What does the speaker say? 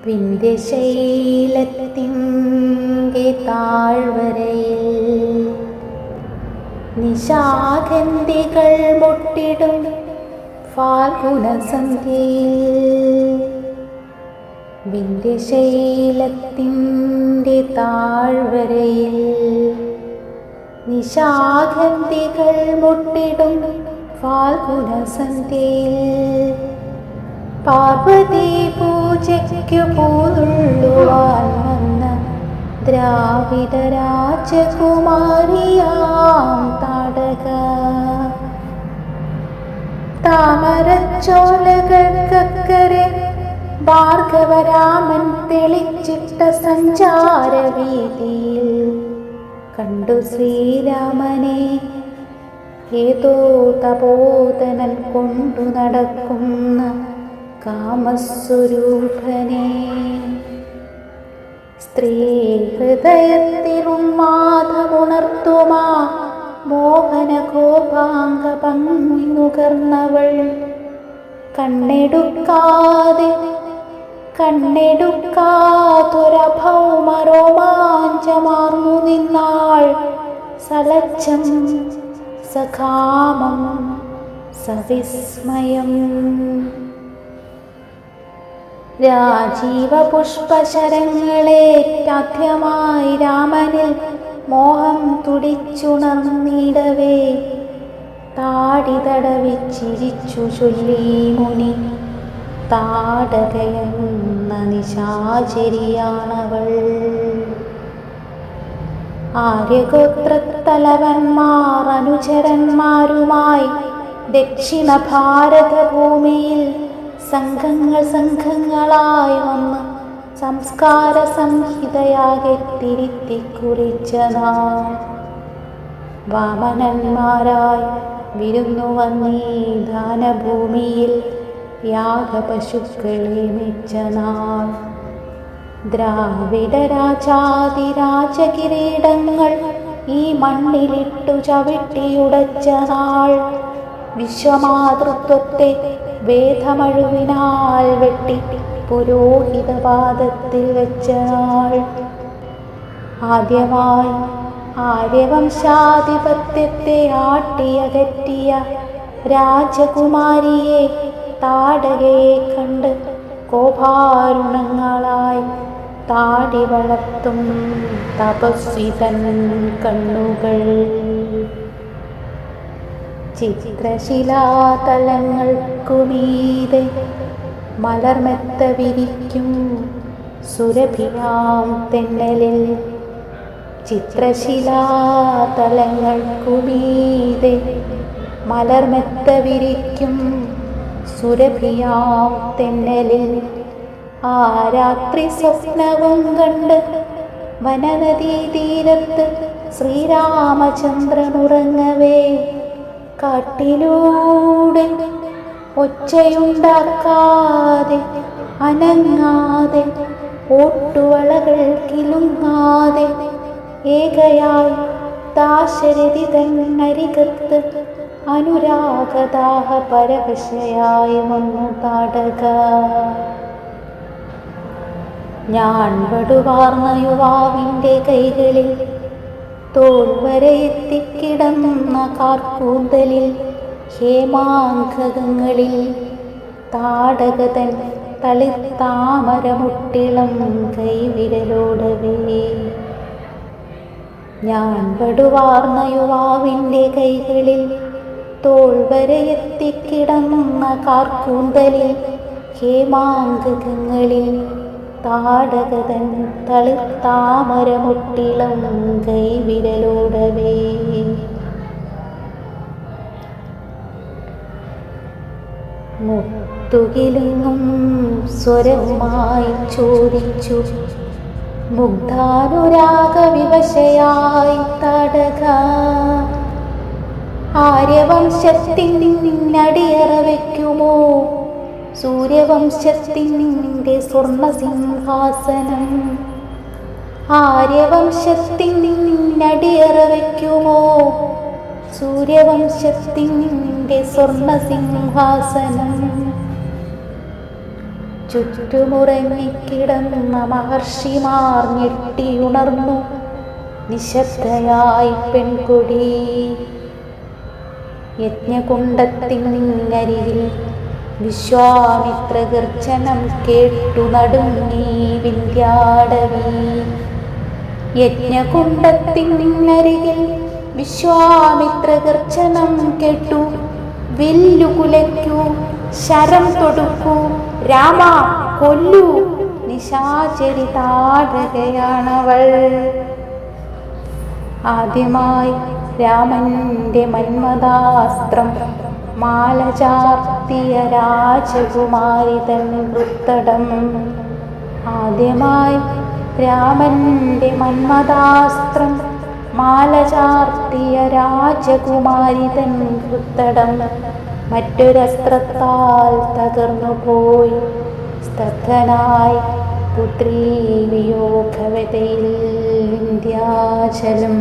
വിന്ധ്യശൈലത്തിൻ്റെ താഴ്വരയിൽ നിശാഗന്ധികൾ മുട്ടിടും ഫാൽഗുണസന്ധ്യയിൽ. വിന്ധ്യശൈലത്തിൻ്റെ താഴ്വരയിൽ നിശാഗന്ധികൾ മുട്ടിടും ഫാൽഗുണസന്ധ്യയിൽ. പാർവതി പൂജയ്ക്കു പൂതുള്ളുവാൻ വന്ന ദ്രാവിഡ രാജകുമാരിയാം താടക. താമരച്ചോലകൾക്കക്കരെ ഭാർഗവരാമൻ തെളിച്ചിട്ട സഞ്ചാരവീതിയിൽ കണ്ടു ശ്രീരാമനെ ഏതോ തപോധനൻ കൊണ്ടു നടക്കുന്ന കാമസ്വരൂപനെ. സ്ത്രീ ഹൃദയത്തിൽ ഉന്മാദമുണർത്തുമാ മോഹന കോപാംഗ ഭംഗി നുകർന്നവൾ കണ്ണെടുക്കാതൊരഭൗമരോമാഞ്ചമാർന്നു നിന്നാൾ. സലജ്ജം സകാമം സവിസ്മയം. രാജീവ പുഷ്പശരങ്ങളേറ്റാദ്യമായി രാമനിൽ മോഹം തുടിച്ചുണർന്നിടവേ താടി തടവിച്ചിരിച്ചു ചൊല്ലി മുനി. താടകയെന്ന നിശാചരിയാണവൾ. ആര്യഗോത്രത്തലവന്മാർ അനുചരന്മാരുമായി ദക്ഷിണ ഭാരതഭൂമിയിൽ സംഘങ്ങളായി വന്ന് സംസ്കാര സംഹിതയാകെ തിരുത്തി കുറിച്ച നാൾ. വാമനന്മാരായി വിരുന്നു വന്നീ ദാനഭൂമിയിൽ യാഗപശുക്കളെ മെച്ച നാൾ. ദ്രാവിഡ രാജാതിരാജകിരീടങ്ങൾ ഈ മണ്ണിലിട്ടു ചവിട്ടിയുടച്ച നാൾ. വിശ്വമാതൃത്വത്തെ വേദമഴുവിനാൽ വെട്ടി പുരോഹിതപാദത്തിൽ വെച്ച നാൾ. ആദ്യമായി ആര്യവംശാധിപത്യത്തെ ആട്ടിയകറ്റിയ രാജകുമാരിയെ താടകയെ കണ്ട് കോപാരുണങ്ങളായി താടി വളർത്തും തപസ്വിതൻ കണ്ണുകൾ. ചിത്രശിലാതലങ്ങൾക്കുമീതെ മലർമെത്ത വിരിക്കും സുരഭിയാം തെന്നലിൽ. ചിത്രശിലാതലങ്ങൾക്കുമീതെ മലർമെത്ത വിരിക്കും സുരഭിയാം തെന്നലിൽ. ആ രാത്രി സ്വപ്നവും കണ്ട് വനനദീ തീരത്ത് ശ്രീരാമചന്ദ്രനുറങ്ങവേ കാട്ടിലൂടെ ഒച്ചയുണ്ടാക്കാതെ അനങ്ങാതെ ഓട്ടുവളകൾ കിലുങ്ങാതെ ഏകയായി ദാശരഥി തന്നരികത്ത് അനുരാഗദാഹ പരവശയായി വന്നു താടക. ഞാൻ വടുവാർന്ന യുവാവിൻ്റെ കൈകളിൽ തോൾവരെ എത്തിക്കിടന്ന കാർക്കൂന്തലിൽ ഹേമാങ്കങ്ങളിൽ താടകതൻ തളിർത്താമരമുട്ടിളം കൈവിരലോടവേ. ഞാൻ വടുവാർന്ന യുവാവിൻ്റെ കൈകളിൽ തോൾവരെ എത്തിക്കിടന്ന കാർക്കൂന്തലിൽ ഹേമാങ്കങ്ങളിൽ താടകതൻ തളിർത്താമരമുട്ടിളം കൈവിരലോടവേ. മുത്തുകിലുങ്ങും സ്വരവുമായി ചോദിച്ചു മുഗ്ധാനുരാഗവിവശയായി താടക. ആര്യവംശത്തിനടിയറ വയ്ക്കുമോ സൂര്യവംശത്തിൻ്റെ സ്വർണസിംഹാസനം. ആര്യവംശത്തിനടിയറ വയ്ക്കുമോ സൂര്യവംശത്തിൻ്റെ സ്വർണസിംഹാസനം. ചുറ്റുമുറങ്ങിക്കിടന്ന മഹർഷിമാർ ഞെട്ടിയുണർന്നു. നിശബ്ദയായി പെൺകൊടി യജ്ഞകുണ്ഡത്തിനരികിൽ വിശ്വാമിത്ര ഗർജനം കേട്ടു നടുങ്ങി വിന്ധ്യാടവി. യജ്ഞകുണ്ഡത്തിനരികിൽ വിശ്വാമിത്ര ഗർജനം കേട്ടു. വില്ലുകുലയ്ക്കൂ, ശരം തൊടുക്കൂ, രാമ കൊല്ലൂ, നിശാചരി താടകയാണവൾ. ആദ്യമായി രാമന്റെ മന്മഥാസ്ത്രം മാല ചാർത്തിയ രാജകുമാരി തൻ ഹൃത്തടം. ആദ്യമായി രാമന്റെ മന്മഥാസ്ത്രം മാല ചാർത്തിയ രാജകുമാരി തൻ ഹൃത്തടം മറ്റൊരസ്ത്രത്താൽ തകർന്നുപോയി. സ്തബ്ധനായി പുത്രീ വിയോഗവതയിൽ വിന്ധ്യാചലം.